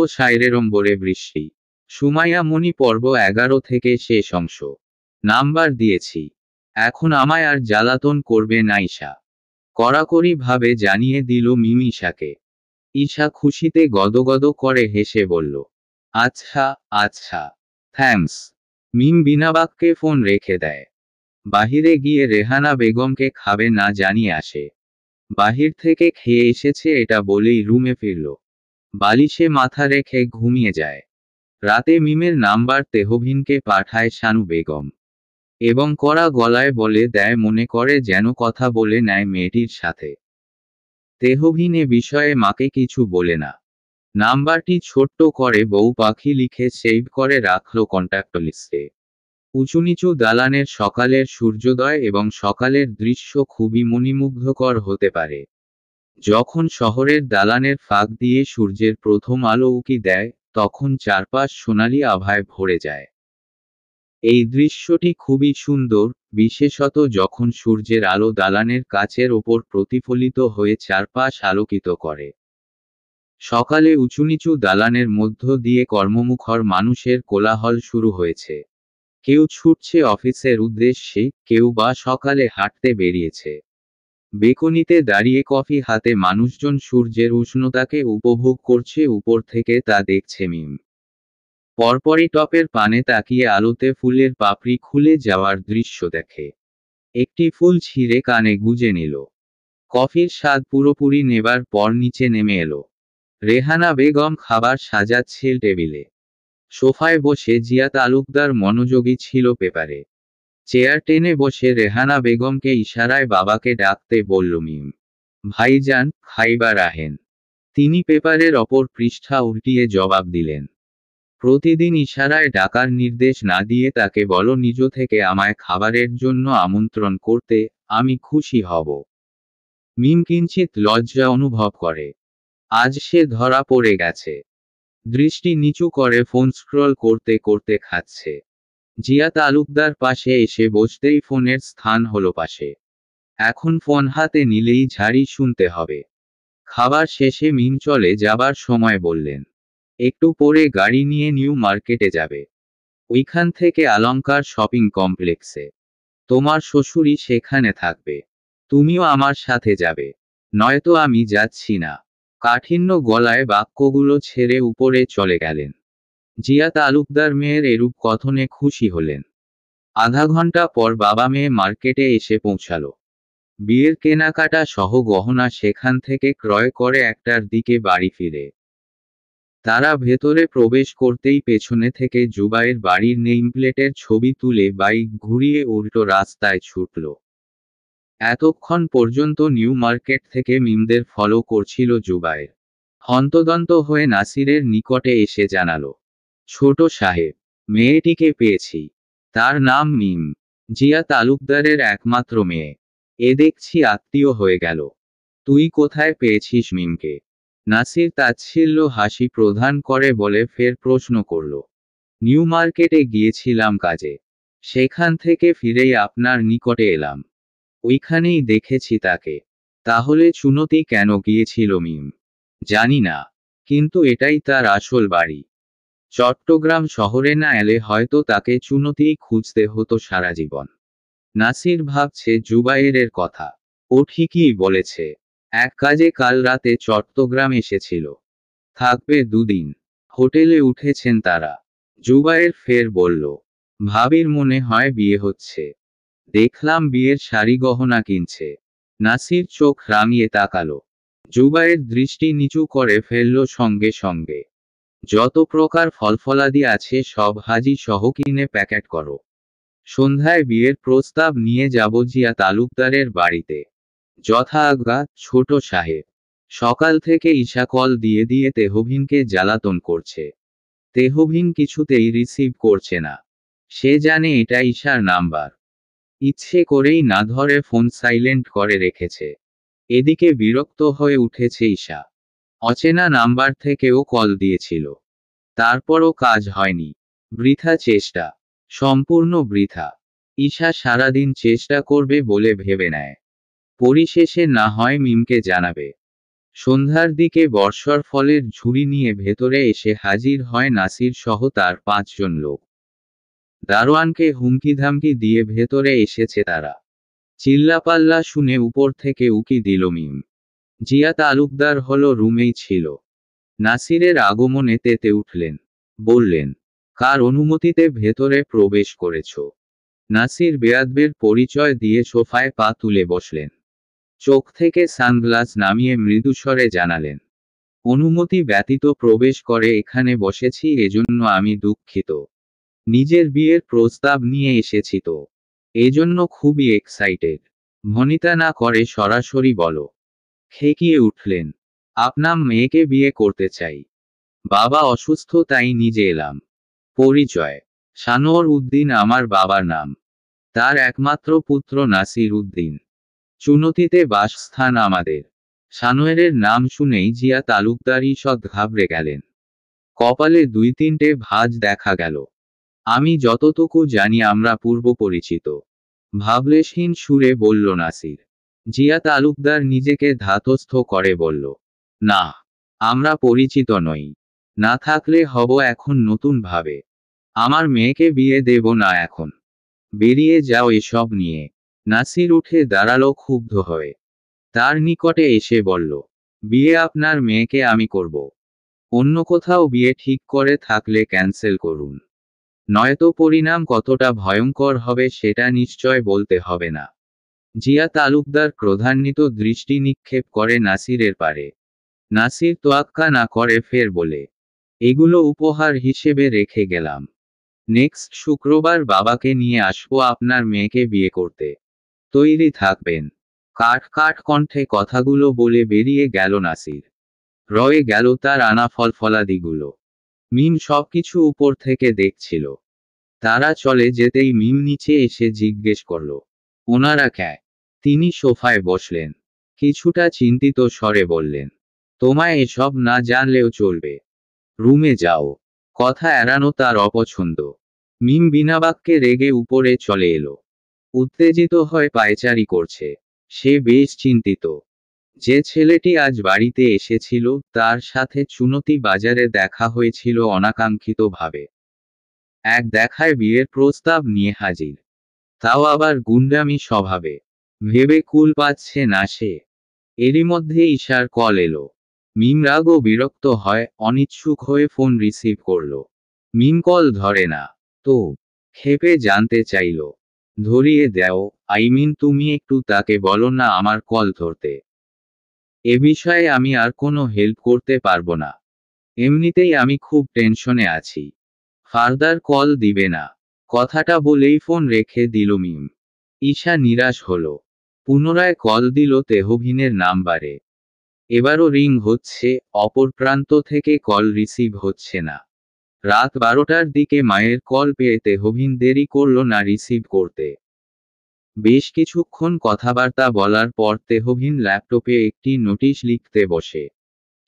সাইরেরম্বরে বৃষ্টি। সুমাইয়া মনি পর্ব 11 থেকে শেষ অংশ। নাম্বার দিয়েছি। এখন আমায় আর জ্বালাতন করবে না ঈশা। কড়াকড়ি ভাবে জানিয়ে দিল মিম ঈশাকে। ঈশা খুশিতে গদগদ করে হেসে বলল, আচ্ছা আচ্ছা, থ্যাঙ্কস। মিম বিনা বাক্যে ফোন রেখে দেয়। বাহিরে গিয়ে রেহানা বেগমকে খাবে না জানিয়ে আসে। বাহির থেকে খেয়ে এসেছে এটা বলেই রুমে ফিরল। বালিশে মাথা রেখে ঘুমিয়ে যায়। রাতে মিমের নাম্বার তেহভিনকে পাঠায় শানু বেগম। এবং কড়া গলায় বলে দেয় মনে করে যেন কথা বলে নেয় মেয়েটির সাথে। তেহভিন এ বিষয়ে মাকে কিছু বলে না। নাম্বারটি ছোট্ট করে বউ পাখি লিখে সেভ করে রাখলো কন্ট্যাক্ট লিস্টে। উঁচুনিচু দালানের সকালের সূর্যোদয় এবং সকালের দৃশ্য খুবই মনোমুগ্ধকর হতে পারে। যখন শহরের দালানের ফাঁক দিয়ে সূর্যের প্রথম আলো উঁকি দেয়, তখন চারপাশ সোনালি আভায় ভরে যায়। এই দৃশ্যটি খুবই সুন্দর, বিশেষত যখন সূর্যের আলো দালানের কাচের ওপর প্রতিফলিত হয়ে চারপাশ আলোকিত করে। সকালে উঁচুনিচু দালানের মধ্য দিয়ে কর্মমুখর মানুষের কোলাহল শুরু হয়েছে। কেউ ছুটছে অফিসের উদ্দেশ্যে, কেউ বা সকালে হাঁটতে বেরিয়েছে। বেকনিতে দাঁড়িয়ে কফি হাতে মানুষজন সূর্যের উষ্ণতাকে উপভোগ করছে উপর থেকে তা দেখছে মিম। পরপরই টপের পানে তাকিয়ে আলোতে ফুলের পাপড়ি খুলে যাওয়ার দৃশ্য দেখে। একটি ফুল ছিঁড়ে কানে গুজে নিল। কফির স্বাদ পুরোপুরি নেবার পর নিচে নেমে এলো। রেহানা বেগম খাবার সাজাচ্ছিল টেবিলে। সোফায় বসে জিয়া তালুকদার মনোযোগী ছিল পেপারে। চেয়ার টেনে বসে রেহানা বেগমকে ইশারায় বাবাকে ডাকতে বলল মিম। ভাইজান, খাইবার আহেন। তিনি পেপারের অপর পৃষ্ঠা উল্টিয়ে জবাব দিলেন। প্রতিদিন ইশারায় ডাকার নির্দেশ না দিয়ে তাকে বলো নিজ থেকে আমায় খাবারের জন্য আমন্ত্রণ করতে, আমি খুশি হব। মিম কিঞ্চিত লজ্জা অনুভব করে। আজ সে ধরা পড়ে গেছে। দৃষ্টি নিচু করে ফোন স্ক্রল করতে করতে খাচ্ছে। জিয়া তালুকদার পাশে এসে বসতেই ফোনের স্থান হলো পাশে। এখন ফোন হাতে নিলেই ঝাড়ি শুনতে হবে। খাবার শেষে মিম চলে যাবার সময় বললেন, একটু পরে গাড়ি নিয়ে নিউ মার্কেটে যাবে। ওইখান থেকে অলংকার শপিং কমপ্লেক্সে। তোমার শ্বশুরই সেখানে থাকবে। তুমিও আমার সাথে যাবে। নয়তো আমি যাচ্ছি না। কাঠিন্য গলায় বাক্যগুলো ছেড়ে উপরে চলে গেলেন। জিয়া তালুকদার মেয়ের এরূপ কথনে খুশি হলেন। আধা ঘন্টা পর বাবা মেয়ে মার্কেটে এসে পৌঁছালো। বিয়ের কেনাকাটা সহ গহনা সেখান থেকে ক্রয় করে একটার দিকে বাড়ি ফিরে। তারা ভেতরে প্রবেশ করতেই পেছনে থেকে জুবাইর বাড়ির নেমপ্লেটের ছবি তুলে বাইক ঘুরিয়ে উল্টো রাস্তায় ছুটল। এতক্ষণ পর্যন্ত নিউ মার্কেট থেকে মিমদের ফলো করছিল জুবাইর। হন্তদন্ত হয়ে নাসিরের নিকটে এসে জানালো, ছোট সাহেব, মেয়েটিকে পেয়েছি। তার নাম মিম, জিয়া তালুকদারের একমাত্র মেয়ে। এ দেখছি আত্মীয় হয়ে গেল। তুই কোথায় পেয়েছিস মিমকে? নাসির তাচ্ছিল্য হাসি প্রদান করে বলে ফের প্রশ্ন করল। নিউ মার্কেটে গিয়েছিলাম কাজে। সেখান থেকে ফিরেই আপনার নিকটে এলাম। ওইখানেই দেখেছি তাকে। তাহলে চুনতি কেন গিয়েছিল মিম? জানি না, কিন্তু এটাই তার আসল বাড়ি। চট্টগ্রাম শহরে না এলে হয়তো তাকে চুনতিই খুঁজতে হতো সারা জীবন। নাসির ভাবছে জুবাইরের কথা। ও ঠিকই বলেছে। এক কাজে কাল রাতে চট্টগ্রাম এসেছিল। থাকবে দুদিন। হোটেলে উঠেছেন তারা। জুবাইর ফের বলল, ভাবির মনে হয় বিয়ে হচ্ছে। দেখলাম বিয়ের শাড়ি গহনা কিনছে। নাসির চোখ রাঙিয়ে তাকালো। জুবাইর দৃষ্টি নিচু করে ফেলল সঙ্গে সঙ্গে। যত প্রকার ফলফলাদি আছে সব হাজি সহ কিনে প্যাকেট করো। সন্ধ্যায় বিয়ের প্রস্তাব নিয়ে যাব জিয়া তালুকদারের বাড়িতে। যথা আজ্ঞা, ছোট সাহেব। সকাল থেকে ঈশা কল দিয়ে দিয়ে তেহভিনকে জ্বালাতন করছে। তেহভিন কিছুতেই রিসিভ করছে না। সে জানে এটা ঈশার নাম্বার। ইচ্ছে করেই না ধরে ফোন সাইলেন্ট করে রেখেছে। এদিকে বিরক্ত হয়ে উঠেছে ঈশা। অচেনা নাম্বার থেকেও কল দিয়েছিল। তারপরও কাজ হয়নি। বৃথা চেষ্টা। সম্পূর্ণ বৃথা। ঈশা সারাদিন চেষ্টা করবে বলে ভেবে নেয়। পরিশেষে না হয় মিমকে জানাবে। সন্ধ্যার দিকে বর্ষর ফলের ঝুড়ি নিয়ে ভেতরে এসে হাজির হয় নাসির সহ তার 5 জন লোক। দারোয়ানকে হুমকি-ধামকি দিয়ে ভেতরে এসেছে তারা। চিল্লাপাল্লা শুনে উপর থেকে উকি দিল মিম। জিয়া তালুকদার হলো রুমেই ছিল। নাসিরের আগমনে তেতে উঠলেন। বললেন, কার অনুমতিতে ভেতরে প্রবেশ করেছ? নাসির বেয়াদবের পরিচয় দিয়ে সোফায় পা তুলে বসলেন। চোখ থেকে সানগ্লাস নামিয়ে মৃদুস্বরে জানালেন, অনুমতি ব্যতীত প্রবেশ করে এখানে বসেছি, এজন্য আমি দুঃখিত। নিজের বিয়ের প্রস্তাব নিয়ে এসেছি তো, এজন্য খুবই এক্সাইটেড। ভনিতা না করে সরাসরি বলো। খেকিয়ে উঠলেন, আপনার মেয়েকে বিয়ে করতে চাই। বাবা অসুস্থ তাই নিজে এলাম। পরিচয়, সানোয়ার উদ্দিন আমার বাবার নাম। তার একমাত্র পুত্র নাসির উদ্দিন। চুনতিতে বাসস্থান আমাদের। সানোয়ারের নাম শুনেই জিয়া তালুকদার ঈষৎ ঘাবড়ে গেলেন। কপালে 2-3টে ভাঁজ দেখা গেল। আমি যতটুকু জানি আমরা পূর্ব পরিচিত, ভাবলেশহীন সুরে বলল নাসির। জিয়া তালুকদার নিজেকে ধাতস্থ করে বলল, না, আমরা পরিচিত নই। না থাকলে হব এখন নতুন ভাবে। আমার মেয়েকে বিয়ে দেব না এখন। বেরিয়ে যাও এসব নিয়ে। নাসির উঠে দাঁড়ালো ক্ষুব্ধ হয়ে। তার নিকটে এসে বলল, বিয়ে আপনার মেয়েকে আমি করব। অন্য কোথাও বিয়ে ঠিক করে থাকলে ক্যান্সেল করুন। নয়তো পরিণাম কতটা ভয়ঙ্কর হবে সেটা নিশ্চয় বলতে হবে না। জিয়া তালুকদার ক্রোধান্বিত দৃষ্টি নিক্ষেপ করে নাসিরের পারে। নাসির তোয়াক্কা না করে ফের বলে, এগুলো উপহার হিসেবে রেখে গেলাম। নেক্সট শুক্রবার বাবাকে নিয়ে আসবো আপনার মেয়েকে বিয়ে করতে। তৈরি থাকবেন। কাঠ কাঠ কণ্ঠে কথাগুলো বলে বেরিয়ে গেল নাসির। রয়ে গেল তার আনা ফলফলাদিগুলো। মিম সবকিছু উপর থেকে দেখছিল। তারা চলে যেতেই মিম নিচে এসে জিজ্ঞেস করল, ওনারা কে? তিনি সোফায় বসলেন। কিছুটা চিন্তিত স্বরে বললেন, তোমায় এসব না জানলেও চলবে। রুমে যাও। কথা এড়ানো তার অপছন্দ। মিম বিনা বাক্যে রেগে উপরে চলে এলো। উত্তেজিত হয়ে পায়চারি করছে। সে বেশ চিন্তিত। যে ছেলেটি আজ বাড়িতে এসেছিল তার সাথে চুনতি বাজারে দেখা হয়েছিল অনাকাঙ্ক্ষিতভাবে। এক দেখায় বিয়ের প্রস্তাব নিয়ে হাজির। তাও আবার গুন্ডামি স্বভাবে। ভেবে কুল পাচ্ছে না সে। এরই মধ্যে ঈশার কল এলো। মিম রাগ ও বিরক্ত হয়, অনিচ্ছুক হয়ে ফোন রিসিভ করল। মিম কল ধরে না। তো ক্ষেপে জানতে চাইল, ধরিয়ে দাও, তুমি একটু তাকে বলো না আমার কল ধরতে। এ বিষয়ে আমি আর কোনো হেল্প করতে পারবো না। এমনিতেই আমি খুব টেনশনে আছি। ফার্দার কল দিবে না। কথাটা বলেই ফোন রেখে দিল মিম। ঈশা নিরাশ হলো। পুনরায় কল দিল তেহভিনের নাম্বারে। এবারও রিং হচ্ছে, অপর প্রান্ত থেকে কল রিসিভ হচ্ছে না। রাত 12টার দিকে মায়ের কল পেয়ে তেহভিন দেরি করল না রিসিভ করতে। বেশ কিছুক্ষণ কথাবার্তা বলার পর তেহভিন ল্যাপটপে একটি নোটিশ লিখতে বসে।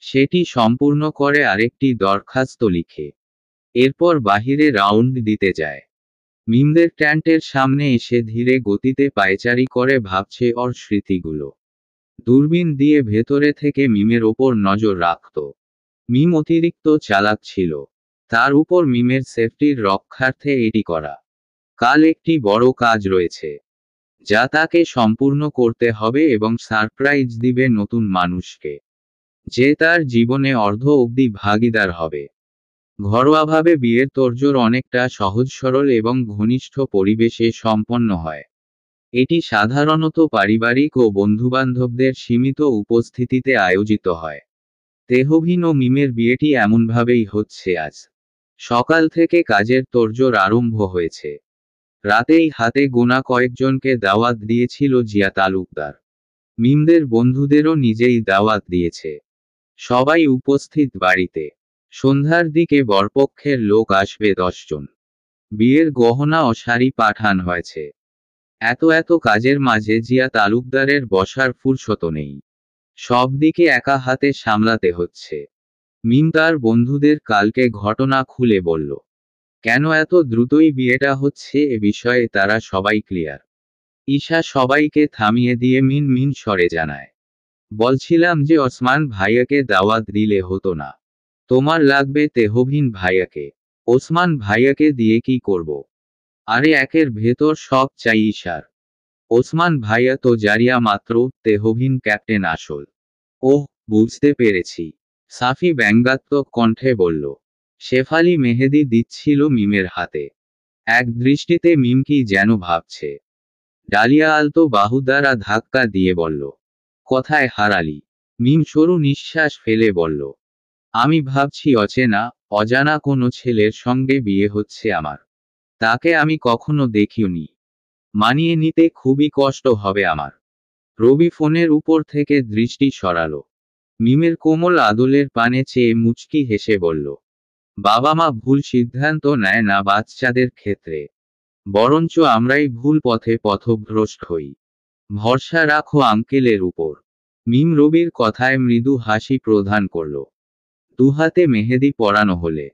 সেটি সম্পূর্ণ করে আরেকটি দরখাস্ত লিখে। এরপর বাহিরে রাউন্ড দিতে যায়। মিমদের ট্যান্টের সামনে এসে ধীরে গতিতে পায়চারি করে ভাবছে ওর স্মৃতিগুলো। দূরবীন দিয়ে ভেতরে থেকে মিমের ওপর নজর রাখত। মিম অতিরিক্ত চালাক ছিল। তার উপর মিমের সেফটির রক্ষার্থে এটি করা। কাল একটি বড় কাজ রয়েছে, যা তাকে সম্পূর্ণ করতে হবে এবং সারপ্রাইজ দিবে নতুন মানুষকে, যে তার জীবনে অর্ধ অবধি ভাগীদার হবে। ঘরোয়াভাবে বিয়ের তোড়জোড় অনেকটা সহজ সরল এবং ঘনিষ্ঠ পরিবেশে সম্পন্ন হয়। এটি সাধারণত পারিবারিক ও বন্ধুবান্ধবদের সীমিত উপস্থিতিতে আয়োজিত হয়। তেহভিন ও মিমের বিয়েটি এমনভাবেই হচ্ছে আজ। সকাল থেকে কাজের তোড়জোড় আরম্ভ হয়েছে। রাতেই হাতে গোনা কয়েকজনকে দাওয়াত দিয়েছিল জিয়া তালুকদার। মিমদের বন্ধুদেরও নিজেই দাওয়াত দিয়েছে। সবাই উপস্থিত বাড়িতে। সন্ধ্যার দিকে বরপক্ষের লোক আসবে 10 জন। বিয়ের গহনা ও শাড়ি পাঠান হয়েছে। এত কাজের মাঝে জিয়া তালুকদারের বসার ফুরসত নেই। সব দিকে একা হাতে সামলাতে হচ্ছে। মিম তার বন্ধুদের কালকে ঘটনা খুলে বলল। কেন এত দ্রুতই বিয়েটা হচ্ছে এ বিষয়ে তারা সবাই ক্লিয়ার। ঈশা সবাইকে থামিয়ে দিয়ে মিন মিন স্বরে জানায়, বলছিলাম যে ওসমান ভাইয়াকে দাওয়াত দিলে হতো না? তোমার লাগবে তেহবিন ভাইয়াকে। ওসমান ভাইয়াকে দিয়ে কি করব? আরে একের ভেতর সব চাই ঈশার। ওসমান ভাইয়া তো জারিয়া মাত্র, তেহবিন ক্যাপ্টেন আসল। ওহ, বুঝতে পেরেছি। সাফি ব্যঙ্গাত্মক কণ্ঠে বলল। শেফালি মেহেদি দিচ্ছিল মিমের হাতে। এক দৃষ্টিতে মিম কি যেন ভাবছে। ডালিয়া আলতো বাহু দ্বারা ধাক্কা দিয়ে বলল, কোথায় হারালি? মিম সরু নিঃশ্বাস ফেলে বলল, আমি ভাবছি অচেনা, অজানা কোনো ছেলের সঙ্গে বিয়ে হচ্ছে আমার। তাকে আমি কখনো দেখিওনি। মানিয়ে নিতে খুবই কষ্ট হবে আমার। রবি ফোনের উপর থেকে দৃষ্টি সরালো। মিমের কোমল আদলের পানে চেয়ে মুচকি হেসে বলল, বাবা মা ভুল সিদ্ধান্ত নেয় না বাচ্চাদের ক্ষেত্রে, বরঞ্চ আমরাই ভুল পথে পথভ্রষ্ট হই। ভরসা রাখো আঙ্কেলের উপর। মিম রবির কথায় মৃদু হাসি প্রদান করল। দুহাতে মেহেদি পরানো হলে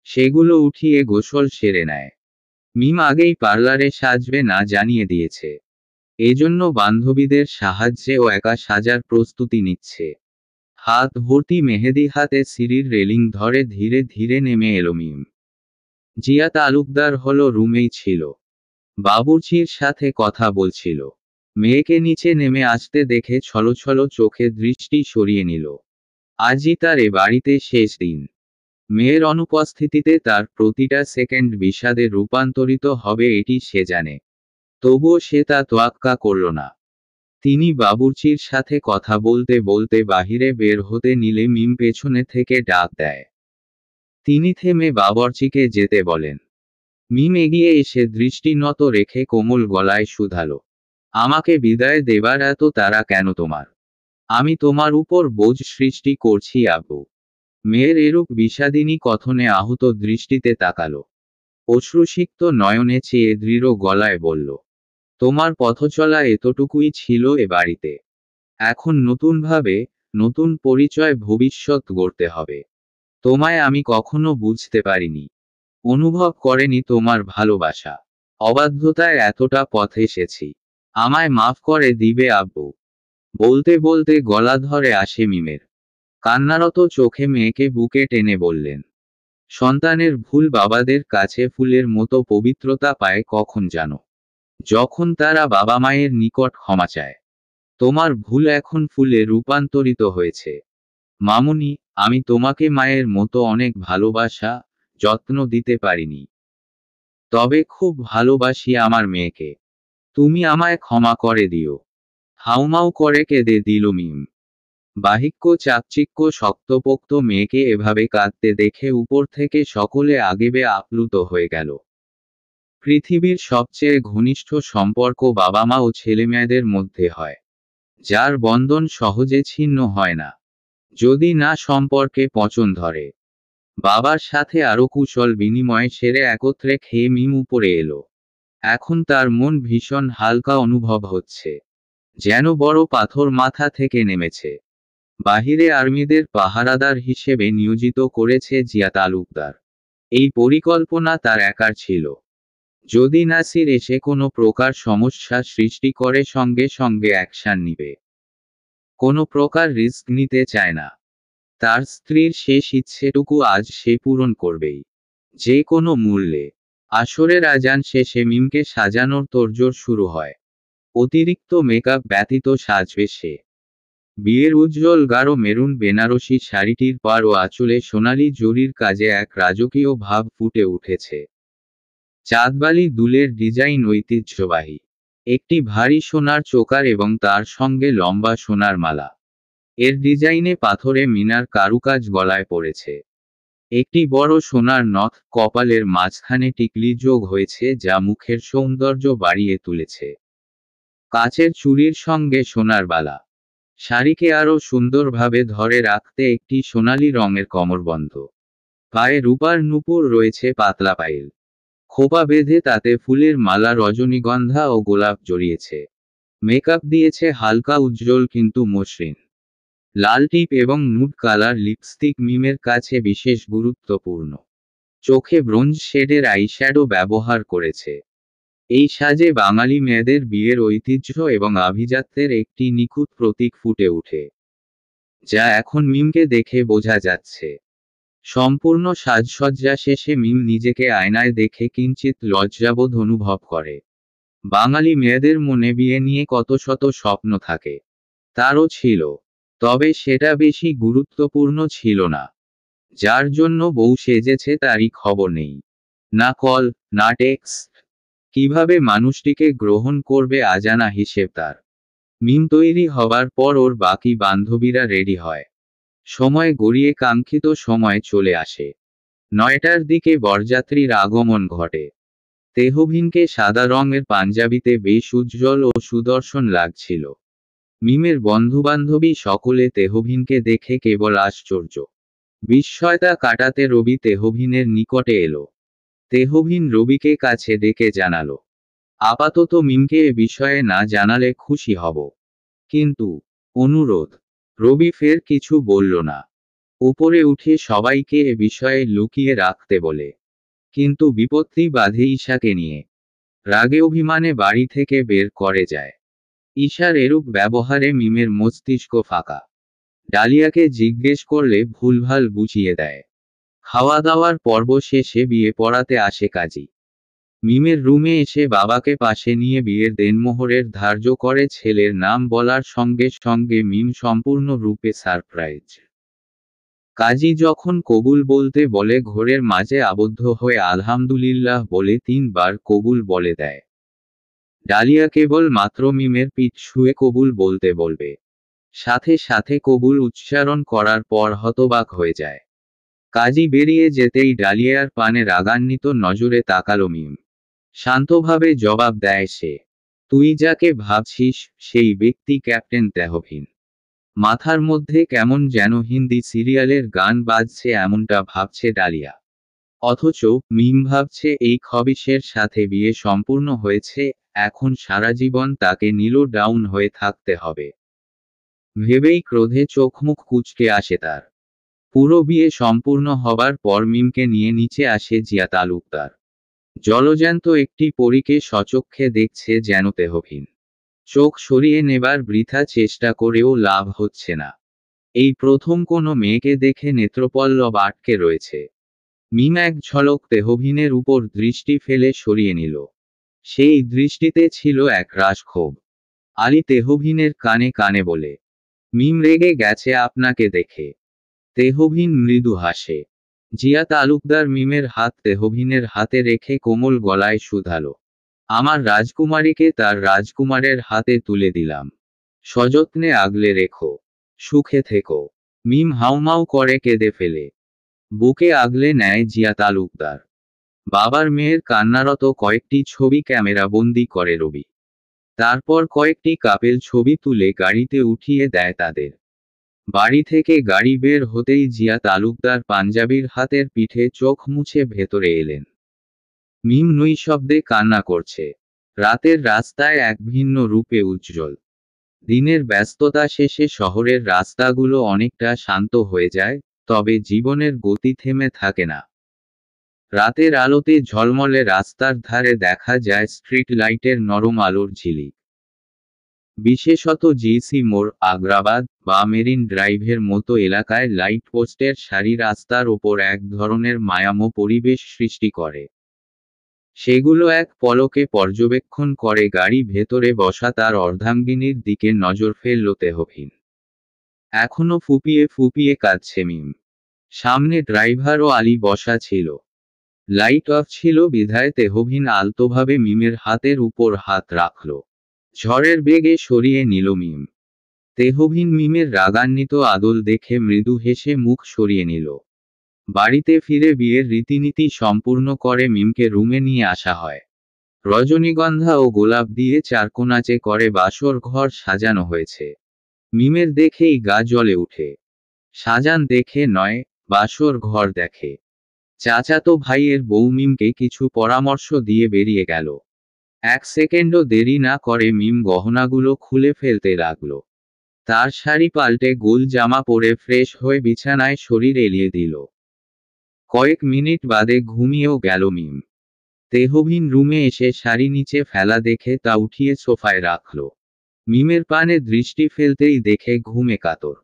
সেগুলো উঠিয়ে গোসল সেরে নেয়। মিম আগেই পার্লারে সাজবে না জানিয়ে দিয়েছে। এজন্য বান্ধবীদের সাহায্যে ও একা সাজার প্রস্তুতি নিচ্ছে। হাত ভর্তি মেহেদি হাতে সিঁড়ির রেলিং ধরে ধীরে ধীরে নেমে এলো মিম। জিয়া তালুকদার হলো রুমেই ছিল। বাবুর্চির সাথে কথা বলছিল। মেয়েকে নিচে নেমে আসতে দেখে ছলছল চোখে দৃষ্টি সরিয়ে নিল। আজই তার এ বাড়িতে শেষ দিন। মেয়ের অনুপস্থিতিতে তার প্রতিটা সেকেন্ড বিষাদে রূপান্তরিত হবে এটি সে জানে। তবুও সে তা তোয়াক্কা করল না। তিনি বাবুর্চির সাথে কথা বলতে বলতে বাহিরে বের হতে নিলে মিম পেছনে থেকে ডাক দেয়। তিনি থেমে বাবুর্চিকে যেতে বলেন। মিম এগিয়ে এসে দৃষ্টি নত রেখে কোমল গলায় শুধালো, আমাকে বিদায় দেবার এত তাড়া কেন তোমার? আমি তোমার উপর বোঝ সৃষ্টি করছি আব্বু। মেয়ের এরূপ বিষাদিনী কথনে আহত দৃষ্টিতে তাকালো। অশ্রুসিক্ত নয়নে চেয়ে দৃঢ় গলায় বলল, তোমার পথচলা এতটুকুই ছিল এ বাড়িতে। এখন নতুনভাবে, নতুন পরিচয় ভবিষ্যৎ গড়তে হবে। তোমায় আমি কখনো বুঝতে পারিনি, অনুভব করেনি তোমার ভালোবাসা। অবাধ্যতায় এতটা পথ এসেছি। আমায় মাফ করে দিবে আব্বু। বলতে বলতে গলা ধরে আসে মিমের। কান্নারত চোখে মেয়েকে বুকে টেনে বললেন, সন্তানের ভুল বাবাদের কাছে ফুলের মতো পবিত্রতা পায় কখন জানো? যখন তারা বাবা মায়ের নিকট ক্ষমা চায়। তোমার ভুল এখন ফুলে রূপান্তরিত হয়েছে। মামুনি, আমি তোমাকে মায়ের মতো অনেক ভালোবাসা, যত্ন দিতে পারিনি। তবে খুব ভালোবাসি আমার মেয়েকে। তুমি আমায় ক্ষমা করে দিও। হাউমাউ করে কেঁদে দিল মিম। বাহিক্য চাকচিক্য শক্তপোক্ত মেয়েকে এভাবে কাঁদতে দেখে উপর থেকে সকলে আগেবে আপ্লুত হয়ে গেল। পৃথিবীর সবচেয়ে ঘনিষ্ঠ সম্পর্ক বাবা মা ও ছেলেমেয়েদের মধ্যে হয়, যার বন্ধন সহজে ছিন্ন হয় না, যদি না সম্পর্কে পচন ধরে। বাবার সাথে আরো কুশল বিনিময় সেরে একত্রে খেয়ে মিম উপরে এলো। এখন তার মন ভীষণ হালকা অনুভব হচ্ছে, যেন বড় পাথর মাথা থেকে নেমেছে। বাহিরে আর্মিদের পাহারাদার হিসেবে নিয়োজিত করেছে জিয়া তালুকদার। এই পরিকল্পনা তার একার ছিল। যদি নাসির এসে কোনো প্রকার সমস্যা সৃষ্টি করে সঙ্গে সঙ্গে অ্যাকশন নিবে। কোনো প্রকার রিস্ক নিতে চায় না। তার স্ত্রীর শেষ ইচ্ছেটুকু আজ সে পূরণ করবেই, যে কোনো মূল্যে। আসরের আজান শেষে মিমকে সাজানোর তোড়জোড় শুরু হয়। অতিরিক্ত মেকআপ ব্যতীত সাজবে সে। বিয়ের উজ্জ্বল গাঢ় মেরুন বেনারসি শাড়িটির পাড় ও আঁচলে সোনালি জরির কাজে এক রাজকীয় ভাব ফুটে উঠেছে। চাঁদবালি দুলের ডিজাইন ঐতিহ্যবাহী। একটি ভারী সোনার চোকার এবং তার সঙ্গে লম্বা সোনার মালা। এর ডিজাইনে পাথরে মিনার কারুকাজ গলায় পড়েছে। একটি বড় সোনার নথ কপালের মাঝখানে টিকলি যোগ হয়েছে, যা মুখের সৌন্দর্য বাড়িয়ে তুলেছে। কাচের চুড়ির সঙ্গে সোনার বালা। শাড়িকে আরও সুন্দরভাবে ধরে রাখতে একটি সোনালি রঙের কমরবন্ধ। পায়ে রূপার নূপুর রয়েছে পাতলা পাইল। খোপা বেঁধে তাতে ফুলের মালা, রজনীগন্ধা ও গোলাপ জড়িয়েছে। মেকআপ দিয়েছে হালকা উজ্জ্বল কিন্তু মসৃণ। লাল টিপ এবং নুড কালার লিপস্টিক মিমের কাছে বিশেষ গুরুত্বপূর্ণ। চোখে ব্রোঞ্জ শেডের আইশ্যাডো ব্যবহার করেছে। এই সাজে বাঙালি মেয়েদের বিয়ের ঐতিহ্য এবং আভিজাত্যের একটি নিখুঁত প্রতীক ফুটে ওঠে। যা এখন মিমকে দেখে বোঝা যাচ্ছে। সম্পূর্ণ সাজসজ্জা শেষে মিম নিজেকে আয়নায় দেখে কিঞ্চিৎ লজ্জাবোধ অনুভব করে। বাঙালি মেয়েদের মনে বিয়ে নিয়ে কত শত স্বপ্ন থাকে। তারও ছিল। তবে সেটা বেশি গুরুত্বপূর্ণ ছিল না। যার জন্য বউ সেজেছে তারই খবর নেই। না কল, না টেক্সট। কিভাবে মানুষটিকে গ্রহণ করবে অজানা হিসেব তার। মিম তৈরি হবার পর ওর বাকি বান্ধবীরা রেডি হয়। সময় গড়িয়ে কাঙ্ক্ষিত সময় চলে আসে। 9টার দিকে বরযাত্রীর আগমন ঘটে। তেহভিনকে সাদা রঙের পাঞ্জাবিতে বেশ উজ্জ্বল ও সুদর্শন লাগছিল। মিমের বন্ধুবান্ধবী সকলে তেহভিনকে দেখে কেবল আশ্চর্য। বিস্ময়তা কাটাতে রবি তেহভিনের নিকটে এলো। তেহভিন রবিকে কাছে ডেকে জানালো, আপাতত মিমকে এ বিষয়ে না জানালে খুশি হব। কিন্তু অনুরোধ। রবি ফের কিছু বলল না। উপরে উঠে সবাইকে এ বিষয়ে লুকিয়ে রাখতে বলে। কিন্তু বিপত্তি বাধে ঈশাকে নিয়ে। রাগে অভিমানে বাড়ি থেকে বের করে যায়। ঈশার এরূপ ব্যবহারে মিমের মস্তিষ্ক ফাঁকা। ডালিয়াকে জিজ্ঞেস করলে ভুলভাল বুঝিয়ে দেয়। খাওয়া দাওয়ার পর্ব শেষে বিয়ে পড়াতে আসে কাজী। মিমের রুমে এসে বাবাকে পাশে নিয়ে বিয়ের দেনমোহরের ধার্য করে ছেলের নাম বলার সঙ্গে সঙ্গে মিম সম্পূর্ণ রূপে সারপ্রাইজ। কাজী যখন কবুল বলতে বলে ঘোরের মাঝে আবদ্ধ হয়ে আলহামদুলিল্লাহ বলে 3 বার কবুল বলে দেয়। ডালিয়া কেবল মাত্র মিমের পিঠ ছুঁয়ে কবুল বলতে বলবে। সাথে সাথে কবুল উচ্চারণ করার পর হতবাক হয়ে যায়। কাজী বেরিয়ে যেতেই ডালিয়ার পানে রাগান্বিত নজরে তাকালো মিম। শান্তভাবে জবাব দেয় সে, তুই যাকে ভাবছিস সেই ব্যক্তি ক্যাপ্টেন তেহভিন। মাথার মধ্যে কেমন যেন হিন্দি সিরিয়ালের গান বাজছে এমনটা ভাবছে ডালিয়া। অথচ মিম ভাবছে এই খবিশের সাথে বিয়ে সম্পূর্ণ হয়েছে, এখন সারা জীবন তাকে নীলো ডাউন হয়ে থাকতে হবে। ভেবেই ক্রোধে চোখমুখ কুঁচকে আসে তার। পুরো বিয়ে সম্পূর্ণ হবার পর মিমকে নিয়ে নিচে আসে জিয়া তালুকদার। জলজ্যান্ত একটি পরীকে সচক্ষে দেখছে যেন তেহভিন। চোখ সরিয়ে নেবার বৃথা চেষ্টা করেও লাভ হচ্ছে না। এই প্রথম কোনো মেয়েকে দেখে নেত্রপল্লব আটকে রয়েছে। মিম এক ঝলক তেহভিনের উপর দৃষ্টি ফেলে সরিয়ে নিল। সেই দৃষ্টিতে ছিল এক রাশ ক্ষোভ। আলী তেহভিনের কানে কানে বলে, মিম রেগে গেছে আপনাকে দেখে। তেহভিন মৃদু হাসে। জিয়া তালুকদার মিমের হাত তেহভিনের হাতে রেখে কোমল গলায় শুধালো, আমার রাজকুমারীকে তার রাজকুমারের হাতে তুলে দিলাম। সযত্নে আগলে রেখো। সুখে থেকো। মিম হাউমাউ করে কেঁদে ফেলে। বুকে আগলে নেয় জিয়া তালুকদার। বাবার মেয়ের কান্নারত কয়েকটি ছবি ক্যামেরা বন্দি করে রবি। তারপর কয়েকটি কাপেল ছবি তুলে গাড়িতে উঠিয়ে দেয় তাদের। বাড়ি থেকে গাড়ি বের হতেই জিয়া তালুকদার পাঞ্জাবির হাতের পিঠে চোখ মুছে ভেতরে এলেন। মিম নৈশব্দে কান্না করছে। রাতের রাস্তায় এক ভিন্ন রূপে উজ্জ্বল। দিনের ব্যস্ততা শেষে শহরের রাস্তাগুলো অনেকটা শান্ত হয়ে যায়, তবে জীবনের গতি থেমে থাকে না। রাতের আলোতে ঝলমলে রাস্তার ধারে দেখা যায় স্ট্রিট লাইটের নরম আলোর ঝিলিক। বিশেষত জিসি মোড়, আগ্রাবাদ বা মেরিন ড্রাইভের মতো এলাকায় লাইট পোস্টের সারি রাস্তার ওপর এক ধরনের মায়াময় পরিবেশ সৃষ্টি করে। সেগুলো এক পলকে পর্যবেক্ষণ করে গাড়ি ভেতরে বসা তার অর্ধাঙ্গিনীর দিকে নজর ফেলল তেহভিন। এখনো ফুপিয়ে ফুপিয়ে কাঁদছে মিম। সামনে ড্রাইভার ও আলী বসা ছিল। লাইট অফ ছিল বিধায় তেহভিন আলতোভাবে মিমের হাতের উপর হাত রাখল। ঝড়ের বেগে সরিয়ে নিল মিম। তেহভিন মিমের রাগান্বিত আদল দেখে মৃদু হেসে মুখ সরিয়ে নিল। বাড়িতে ফিরে বিয়ের রীতিনীতি সম্পূর্ণ করে মিমকে রুমে নিয়ে আসা হয়। রজনীগন্ধা ও গোলাপ দিয়ে চারকোনাচে করে বাসর ঘর সাজানো হয়েছে। মিমের দেখেই গা জ্বলে উঠে। সাজান দেখে নয়, বাসর ঘর দেখে। চাচাতো ভাইয়ের বউ মিমকে কিছু পরামর্শ দিয়ে বেরিয়ে গেল। 1 সেকেন্ডও দেরি না করে মিম গহনাগুলো খুলে ফেলতে লাগলো। তার শাড়ি পাল্টে গোল জামা পরে ফ্রেশ হয়ে বিছানায় শরীর এলিয়ে দিল। কয়েক মিনিট বাদে ঘুমিয়েও গেল মিম। তেহভিন রুমে এসে শাড়ি নিচে ফেলা দেখে তা উঠিয়ে সোফায় রাখল। মিমের পানে দৃষ্টি ফেলতেই দেখে ঘুমে কাতর।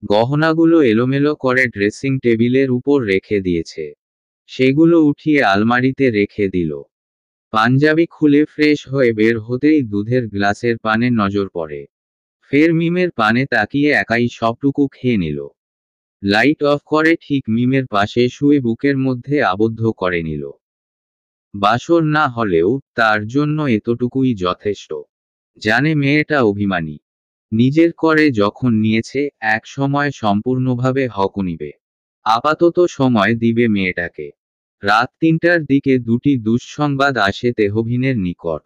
গহনাগুলো এলোমেলো করে ড্রেসিং টেবিলের উপর রেখে দিয়েছে। সেগুলো উঠিয়ে আলমারিতে রেখে দিল। পাঞ্জাবি খুলে ফ্রেশ হয়ে বের হতেই দুধের গ্লাসের পানে নজর পড়ে। ফের মিমের পানে তাকিয়ে একাই সবটুকু খেয়ে নিল। লাইট অফ করে ঠিক মিমের পাশে শুয়ে বুকের মধ্যে আবদ্ধ করে নিল। বাসর না হলেও তার জন্য এতটুকুই যথেষ্ট। জানে মেয়েটা অভিমানী। নিজের করে যখন নিয়েছে এক সময় সম্পূর্ণভাবে হক নিবে। আপাতত সময় দিবে মেয়েটাকে। রাত ৩টার দিকে দুটি দুঃসংবাদ আসে তেহভিনের নিকট।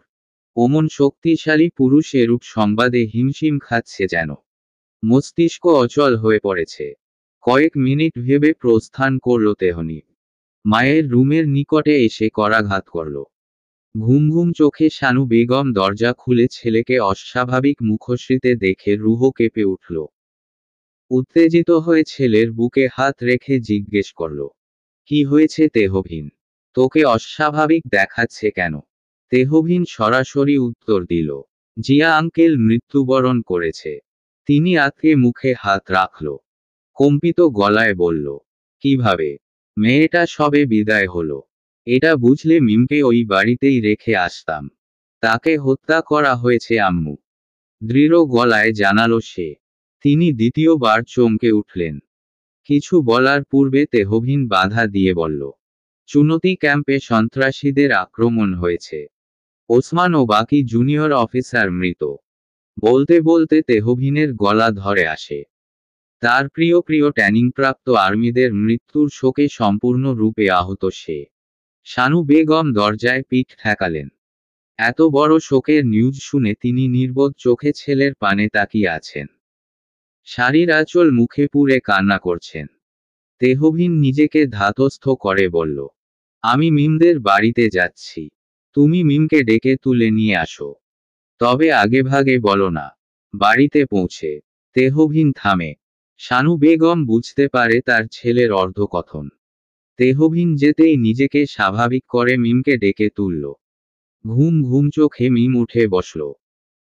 অমন শক্তিশালী পুরুষ এরূপ সংবাদে হিমশিম খাচ্ছে যেন। মস্তিষ্ক অচল হয়ে পড়েছে। কয়েক মিনিট ভেবে প্রস্থান করল তেহনি। মায়ের রুমের নিকটে এসে করাঘাত করল। ঘুম ঘুম চোখে শানু বেগম দরজা খুলে ছেলেকে অস্বাভাবিক মুখশ্রীতে দেখে রুহ কেঁপে উঠল। উত্তেজিত হয়ে ছেলের বুকে হাত রেখে জিজ্ঞেস করল, কি হয়েছে তেহভিন? তোকে অস্বাভাবিক দেখাচ্ছে কেন? তেহভিন সরাসরি উত্তর দিল, জিয়া আঙ্কেল মৃত্যুবরণ করেছে। তিনি আঁতকে মুখে হাত রাখল। কম্পিত গলায় বলল, কিভাবে? মেয়েটা সবে বিদায় হলো। এটা বুঝলে মিমকে ওই বাড়িতেই রেখে আসতাম। তাকে হত্যা করা হয়েছে আম্মু। দৃঢ় গলায় জানালো সে। তিনি দ্বিতীয়বার চমকে উঠলেন। কিছু বলার পূর্বে তেহভিন বাধা দিয়ে বলল, চুনতি ক্যাম্পে সন্ত্রাসীদের আক্রমণ হয়েছে। ওসমান ও বাকি জুনিয়র অফিসার মৃত। বলতে বলতে তেহভিনের গলা ধরে আসে। তার প্রিয় প্রিয় ট্যানিংপ্রাপ্ত আর্মিদের মৃত্যুর শোকে সম্পূর্ণ রূপে আহত সে। শানু বেগম দরজায় পিঠ ঠেকালেন। এত বড় শোকের নিউজ শুনে তিনি নির্বোধ চোখে ছেলের পানে তাকিয়ে আছেন। শাড়ির আঁচল মুখে পুরে কান্না করছেন। তেহভিন নিজেকে ধাতস্থ করে বলল, আমি মিমদের বাড়িতে যাচ্ছি। তুমি মিমকে ডেকে তুলে নিয়ে আসো। তবে আগেভাগে বলো না। বাড়িতে পৌঁছে তেহভিন থামে। শানু বেগম বুঝতে পারে তার ছেলের অর্ধকথন। তেহভিন যেতেই নিজেকে স্বাভাবিক করে মিমকে ডেকে তুলল। ঘুম ঘুম চোখে মিম উঠে বসল।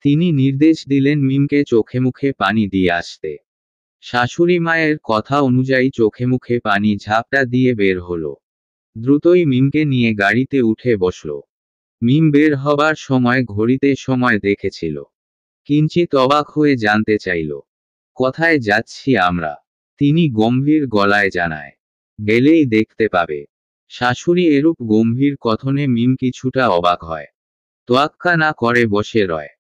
তিনি নির্দেশ দিলেন মিমকে চোখে মুখে পানি দিয়ে আসতে। শাশুড়ি মায়ের কথা অনুযায়ী চোখে মুখে পানি ঝাপটা দিয়ে বের হলো। দ্রুতই মিমকে নিয়ে গাড়িতে উঠে বসল। মিম বের হবার সময় ঘড়িতে সময় দেখেছিল। কিঞ্চিত অবাক হয়ে জানতে চাইল, কোথায় যাচ্ছি আমরা? তিনি গম্ভীর গলায় জানায়, গেলেই দেখতে পাবে। শাশুড়ি এরূপ গম্ভীর কথনে মিম কিছুটা অবাক হয়। তোয়াক্কা না করে বসে রয়।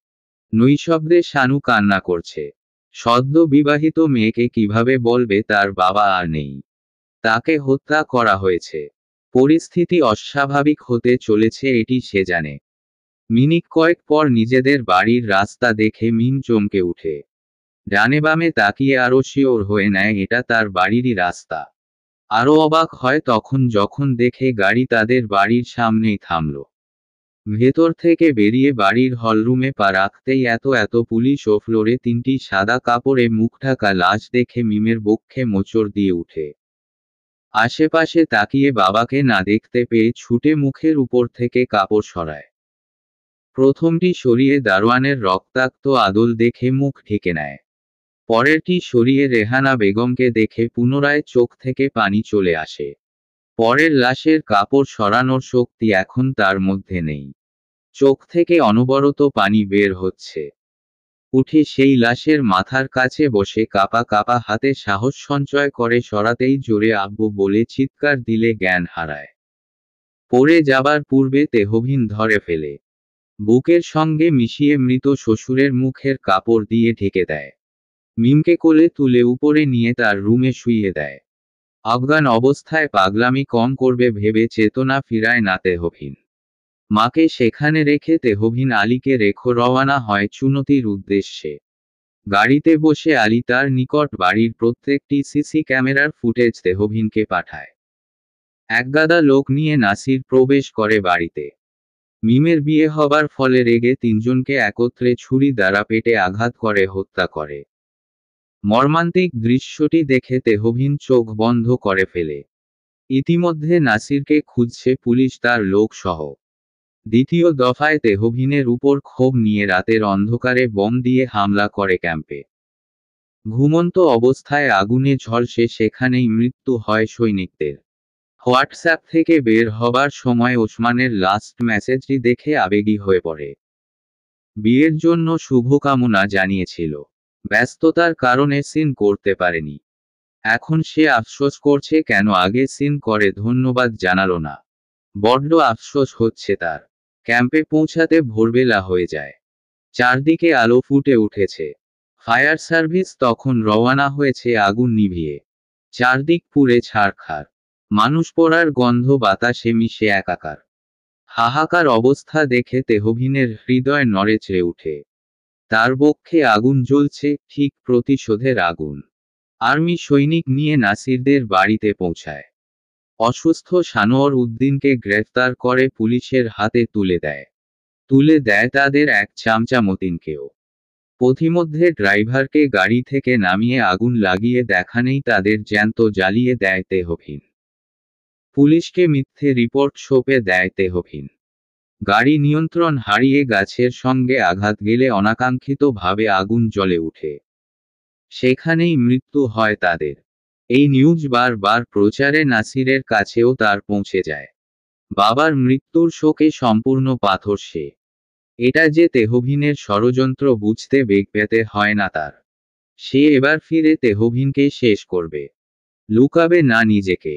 নৈশব্দে শানু কান্না করছে। সদ্য বিবাহিত মেয়েকে কিভাবে বলবে তার বাবা আর নেই। তাকে হত্যা করা হয়েছে। পরিস্থিতি অস্বাভাবিক হতে চলেছে এটি সে জানে। মিনিট কয়েক পর নিজেদের বাড়ির রাস্তা দেখে মিম চমকে উঠে। ডানে বামে তাকিয়ে আরো শিওর হয়ে নেয় এটা তার বাড়িরই রাস্তা। আরো অবাক হয় তখন যখন দেখে গাড়ি তাদের বাড়ির সামনেই থামল। ভেতর থেকে বেরিয়ে বাড়ির হলরুমে পা রাখতেই এত পুলিশ ও ফ্লোরে 3টি সাদা কাপড়ে মুখ ঢাকা লাশ দেখে মিমের বক্ষে মোচড় দিয়ে উঠে। আশেপাশে তাকিয়ে বাবাকে না দেখতে পেয়ে ছুটে মুখের উপর থেকে কাপড় সরায়। প্রথমটি সরিয়ে দারোয়ানের রক্তাক্ত আদল দেখে মুখ ঢেকে নেয়। পরেরটি সরিয়ে রেহানা বেগমকে দেখে পুনরায় চোখ থেকে পানি চলে আসে। পরের লাশের কাপড় সরানোর শক্তি এখন তার মধ্যে নেই। চোখ থেকে অনবরত পানি বের হচ্ছে। উঠে সেই লাশের মাথার কাছে বসে কাপা কাপা হাতে সাহস সঞ্চয় করে সরাতেই জোরে আব্বু বলে চিৎকার দিলে জ্ঞান হারায়। পড়ে যাবার পূর্বে তেহভিন ধরে ফেলে। বুকের সঙ্গে মিশিয়ে মৃত শ্বশুরের মুখের কাপড় দিয়ে ঢেকে দেয়। মিমকে কোলে তুলে উপরে নিয়ে তার রুমে শুইয়ে দেয়। আফগান অবস্থায় পাগলামি কম করবে ভেবে চেতনা ফিরায় না তেহভিন। মাকে সেখানে রেখে তেহভিন আলীকে রেখে রওয়ানা হয় চুনতির উদ্দেশ্যে। গাড়িতে বসে আলী তার নিকট বাড়ির প্রত্যেকটি সিসি ক্যামেরার ফুটেজ তেহভিনকে পাঠায়। একগাদা লোক নিয়ে নাসির প্রবেশ করে বাড়িতে। মিমের বিয়ে হবার ফলে রেগে তিনজনকে একত্রে ছুরি দ্বারা পেটে আঘাত করে হত্যা করে। মর্মান্তিক দৃশ্যটি দেখে তেহভিন চোখ বন্ধ করে ফেলে। ইতিমধ্যে নাসিরকে খুঁজছে পুলিশ তার লোক সহ। দ্বিতীয় দফায় তেহভিনের উপর ক্ষোভ নিয়ে রাতের অন্ধকারে বোম দিয়ে হামলা করে ক্যাম্পে। ঘুমন্ত অবস্থায় আগুনে ঝলসে সেখানেই মৃত্যু হয় সৈনিকদের। হোয়াটসঅ্যাপ থেকে বের হবার সময় ওসমানের লাস্ট মেসেজটি দেখে আবেগী হয়ে পড়ে। বিয়ের জন্য শুভকামনা জানিয়েছিল, ব্যস্ততার কারণে সিন করতে পারেনি। এখন সে আফসোস করছে কেন আগে সিন করে ধন্যবাদ জানালো না। বড্ড আফসোস হচ্ছে তার। ক্যাম্পে পৌঁছাতে ভোরবেলা হয়ে যায়। চারদিকে আলো ফুটে উঠেছে। ফায়ার সার্ভিস তখন রওয়ানা হয়েছে আগুন নিভিয়ে। চারদিক পুড়ে ছারখার। মানুষ পোড়ার গন্ধ বাতাসে মিশে একাকার। হাহাকার অবস্থা দেখে তেহবিনের হৃদয় নড়েচড়ে উঠে। তার বক্ষে আগুন জ্বলছে, ঠিক প্রতিশোধের আগুন। আর্মি সৈনিক নিয়ে নাসিরদের বাড়িতে পৌঁছায়। অসুস্থ সানোয়ার উদ্দিনকে গ্রেফতার করে পুলিশের হাতে তুলে দেয় তাদের এক চামচা মতিনকেও। পথিমধ্যে ড্রাইভারকে গাড়ি থেকে নামিয়ে আগুন লাগিয়ে দেখানেই তাদের জ্যান্ত জ্বালিয়ে দেয় তেহবিন। পুলিশকে মিথ্যে রিপোর্ট সঁপে দেয় তেহবিন। গাড়ি নিয়ন্ত্রণ হারিয়ে গাছের সঙ্গে আঘাত গেলে অনাকাঙ্ক্ষিতভাবে আগুন জ্বলে উঠে। সেখানেই মৃত্যু হয় তাদের। এই নিউজ বারবার প্রচারে নাসিরের কাছেও তার পৌঁছে যায়। বাবার মৃত্যুর শোকে সম্পূর্ণ পাথর সে। এটা যে তেহবিনের ষড়যন্ত্র বুঝতে বেগ পেতে হয় না তার। সে এবার ফিরে তেহবিনকে শেষ করবে, লুকাবে না নিজেকে।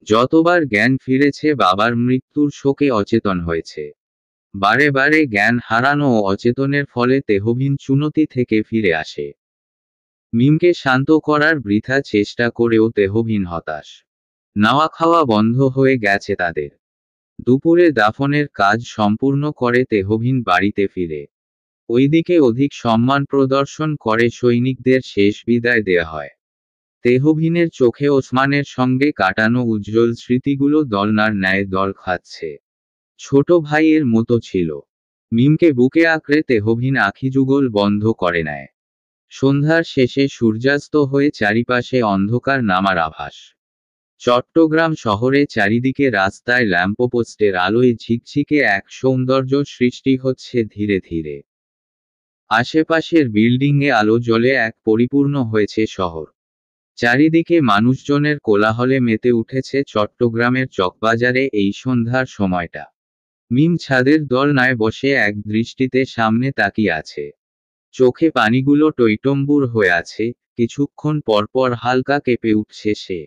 যতবার জ্ঞান ফিরেছে বাবার মৃত্যুর শোকে অচেতন হয়েছে। বারে বারে জ্ঞান হারানো ও অচেতনের ফলে তেহবিন চুনতি থেকে ফিরে আসে। মিমকে শান্ত করার বৃথা চেষ্টা করেও তেহবিন হতাশ। নাওয়া খাওয়া বন্ধ হয়ে গেছে তাদের। দুপুরে দাফনের কাজ সম্পূর্ণ করে তেহবিন বাড়িতে ফিরে। ওইদিকে অধিক সম্মান প্রদর্শন করে সৈনিকদের শেষ বিদায় দেয়া হয়। তেহবিনের চোখে ওসমানের সঙ্গে কাটানো উজ্জ্বল স্মৃতিগুলো দলনার ন্যায় দল খাচ্ছে। ছোট ভাইয়ের মতো ছিল। মিমকে বুকে আঁকড়ে তেহবিন আখিযুগল বন্ধ করে নেয়। সন্ধ্যার শেষে সূর্যাস্ত হয়ে চারিপাশে অন্ধকার নামার আভাস। চট্টগ্রাম শহরে চারিদিকে রাস্তায় ল্যাম্পপোস্টের আলোয় ঝিকঝিকে এক সৌন্দর্য সৃষ্টি হচ্ছে ধীরে ধীরে। আশেপাশের বিল্ডিংয়ে আলো জ্বলে এক পরিপূর্ণ হয়েছে শহর। চারিদিকে মানুষজনের কোলাহলে মেতে উঠেছে চট্টগ্রামের চকবাজারে এই সন্ধ্যার সময়টা। মিম ছাদের দোলনায় বসে এক দৃষ্টিতে সামনে তাকিয়ে আছে। চোখে পানিগুলো টইটম্বুর হয়ে আছে, কিছুক্ষণ পরপর হালকা কেঁপে উঠছে সে।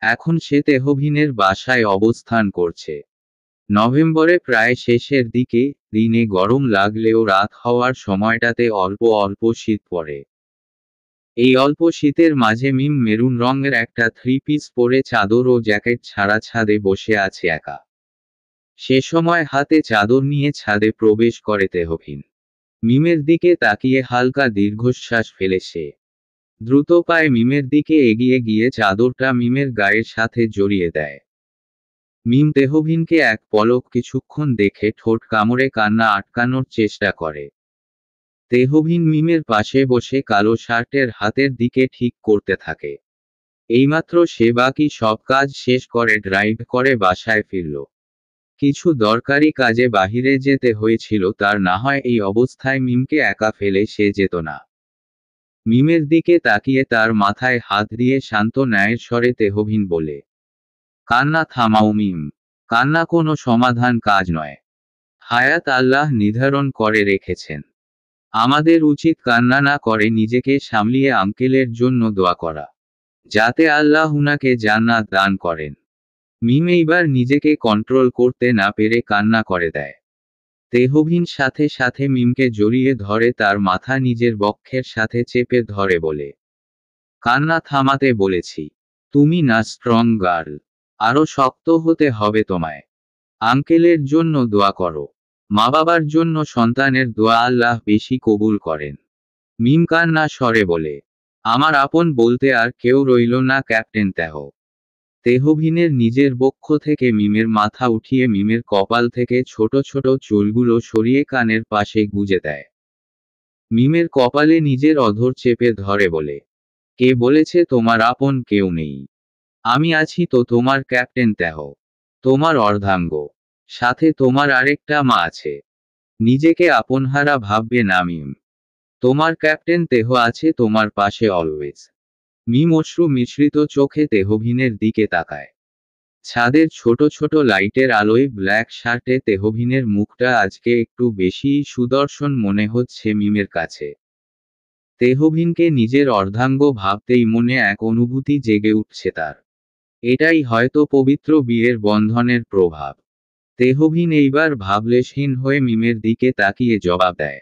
এখন সে তেহবিনের বাসায় অবস্থান করছে। নভেম্বরে প্রায় শেষের দিকে, দিনে গরম লাগলেও রাত হওয়ার সময়টাতে অল্প অল্প শীত পড়ে। এই অল্প শীতের মাঝে মিম মেরুন রঙের একটা থ্রি পিস পরে চাদর ও জ্যাকেট ছাড়া ছাদে বসে আছে একা। সে সময় হাতে চাদর নিয়ে ছাদে প্রবেশ করে তেহবিন। মিমের দিকে তাকিয়ে হালকা দীর্ঘশ্বাস ফেলে সে। দ্রুত পায়ে মিমের দিকে এগিয়ে গিয়ে চাদরটা মিমের গায়ের সাথে জড়িয়ে দেয়। মিম তেহবিনকে এক পলক কিছুক্ষণ দেখে ঠোঁট কামড়ে কান্না আটকানোর চেষ্টা করে। তেহবিন মিমের পাশে বসে কালো শার্টের হাতের দিকে ঠিক করতে থাকে। এইমাত্র সে বাকি সব কাজ শেষ করে ড্রাইভ করে বাসায় ফিরল। কিছু দরকারি কাজে বাহিরে যেতে হয়েছিল তার, না হয় এই অবস্থায় মিমকে একা ফেলে সে যেত না। মিমের দিকে তাকিয়ে তার মাথায় হাত দিয়ে শান্ত ন্যায়ের স্বরে তেহবিন বলে, কান্না থামাও মিম। কান্না কোনো সমাধান কাজ নয়। হায়াত আল্লাহ নির্ধারণ করে রেখেছেন। আমাদের উচিত কান্না না করে নিজেকে সামলিয়ে আঙ্কেলের জন্য দোয়া করা, যাতে আল্লাহ উনাকে জান্নাত দান করেন। মিম এইবার নিজেকে কন্ট্রোল করতে না পেরে কান্না করে দেয়। তেহবিন সাথে সাথে মিমকে জড়িয়ে ধরে তার মাথা নিজের বক্ষের সাথে চেপে ধরে বলে, কান্না থামাতে বলেছি। তুমি না স্ট্রং গার্ল, আরো শক্ত হতে হবে তোমায়। আঙ্কেলের জন্য দোয়া করো। মা বাবার জন্য সন্তানের দোয়া আল্লাহ বেশি কবুল করেন। মিম কান্না স্বরে বলে, আমার আপন বলতে আর কেউ রইল না ক্যাপ্টেন তেহবিনের নিজের বক্ষ থেকে মিমের মাথা উঠিয়ে মিমের কপাল থেকে ছোট ছোট চুলগুলো সরিয়ে কানের পাশে গুজে দেয়। মিমের কপালে নিজের অধর চেপে ধরে বলে, কে বলেছে তোমার আপন কেউ নেই? আমি আছি তো তোমার ক্যাপ্টেন তোমার অর্ধাঙ্গ। সাথে তোমার আরেকটা মা আছে। নিজেকে আপনহারা ভাববে না মিম। তোমার ক্যাপ্টেন তেহ আছে তোমার পাশে অলওয়েজ। মিম অশ্রু মিশ্রিত চোখে তেহভিনের দিকে তাকায়। ছাদের ছোট ছোট লাইটের আলোয় ব্ল্যাক শার্টে তেহভিনের মুখটা আজকে একটু বেশিই সুদর্শন মনে হচ্ছে মিমের কাছে। তেহভিনকে নিজের অর্ধাঙ্গ ভাবতেই মনে এক অনুভূতি জেগে উঠছে তার। এটাই হয়তো পবিত্র বিয়ের বন্ধনের প্রভাব। তেহভিন এইবার ভাবলেশহীন হয়ে মিমের দিকে তাকিয়ে জবাব দেয়,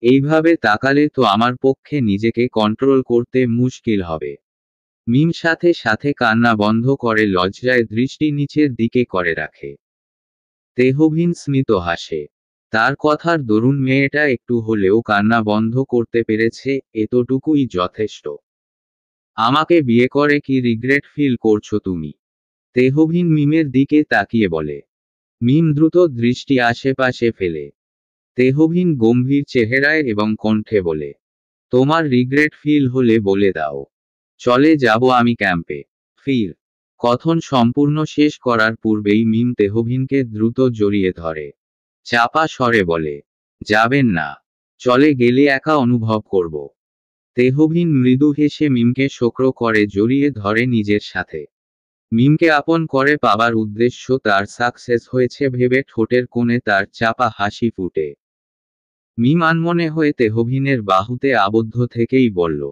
এইভাবে তাকালে তো আমার পক্ষে নিজেকে কন্ট্রোল করতে মুশকিল হবে। মিম সাথে সাথে কান্না বন্ধ করে লজ্জায় দৃষ্টি নিচের দিকে করে রাখে। তেহভিন স্মিত হাসে। তার কথার দরুন মেয়েটা একটু হলেও কান্না বন্ধ করতে পেরেছে, এতটুকুই যথেষ্ট। আমাকে বিয়ে করে কি রিগ্রেট ফিল করছো তুমি? তেহভিন মিমের দিকে তাকিয়ে বলে। মিম দ্রুত দৃষ্টি আশেপাশে ফেলে। তেহভিন গম্ভীর চেহারায় এবং কণ্ঠে বলে, তোমার রিগ্রেট ফিল হলে বলে দাও, চলে যাব আমি ক্যাম্পে। ফির কথন সম্পূর্ণ শেষ করার পূর্বেই মিম তেহভিনকে দ্রুত জড়িয়ে ধরে। চাপা স্বরে বলে, যাবেন না, চলে গেলে একা অনুভব করব। তেহভিন মৃদু হেসে মিমকে শোকরো করে জড়িয়ে ধরে নিজের সাথে। মিমকে আপন করে পাবার উদ্দেশ্য তার সাকসেস হয়েছে ভেবে ঠোঁটের কোণে তার চাপা হাসি ফুটে। মিম আনমনে হয়ে তেহভিনের বাহুতে আবদ্ধ থেকেই বলল,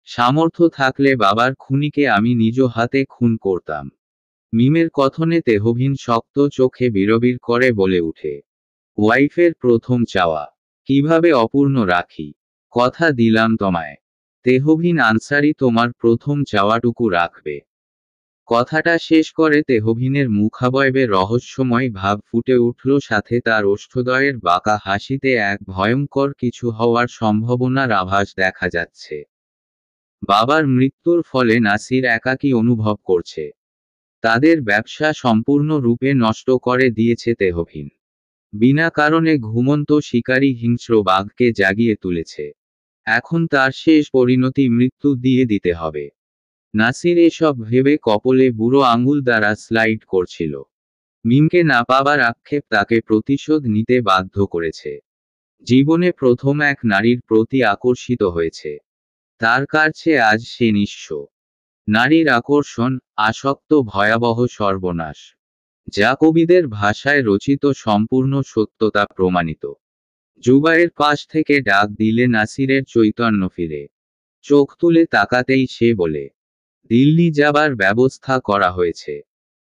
সামর্থ্য থাকলে বাবার খুনিকে আমি নিজ হাতে খুন করতাম। মিমের কথনে তেহভিন শক্ত চোখে বিড়বিড় করে বলে উঠে, ওয়াইফের প্রথম চাওয়া কিভাবে অপূর্ণ রাখি? কথা দিলাম তোমায়। তেহভিন আনসারি তোমার প্রথম চাওয়াটুকু রাখবে। কথাটা শেষ করে তেহভিনের মুখাবয়বে রহস্যময় ভাব ফুটে উঠল, সাথে তার ওষ্ঠদ্বয়ের বাঁকা হাসিতে এক ভয়ঙ্কর কিছু হওয়ার সম্ভাবনার আভাস দেখা যাচ্ছে। বাবার মৃত্যুর ফলে নাসির একাকী অনুভব করছে। তাদের ব্যবসা সম্পূর্ণ রূপে নষ্ট করে দিয়েছে তেহভিন। বিনা কারণে ঘুমন্ত শিকারী হিংস্র বাঘকে জাগিয়ে তুলেছে। এখন তার শেষ পরিণতি মৃত্যু দিয়ে দিতে হবে। নাসির এসব ভেবে কপলে বুড়ো আঙুল দ্বারা স্লাইড করছিল। মিমকে না পাবার আক্ষেপ তাকে প্রতিশোধ নিতে বাধ্য করেছে। জীবনে প্রথম এক নারীর প্রতি আকর্ষিত হয়েছে। তার কাছে আজ সে নিঃস্ব। নারীর আকর্ষণ, আসক্ত ভয়াবহ সর্বনাশ, যা কবিদের ভাষায় রচিত সম্পূর্ণ সত্যতা প্রমাণিত। জুবাইয়ের পাশ থেকে ডাক দিলে নাসিরের চৈতন্য ফিরে। চোখ তুলে তাকাতেই সে বলে, দিল্লি যাবার ব্যবস্থা করা হয়েছে।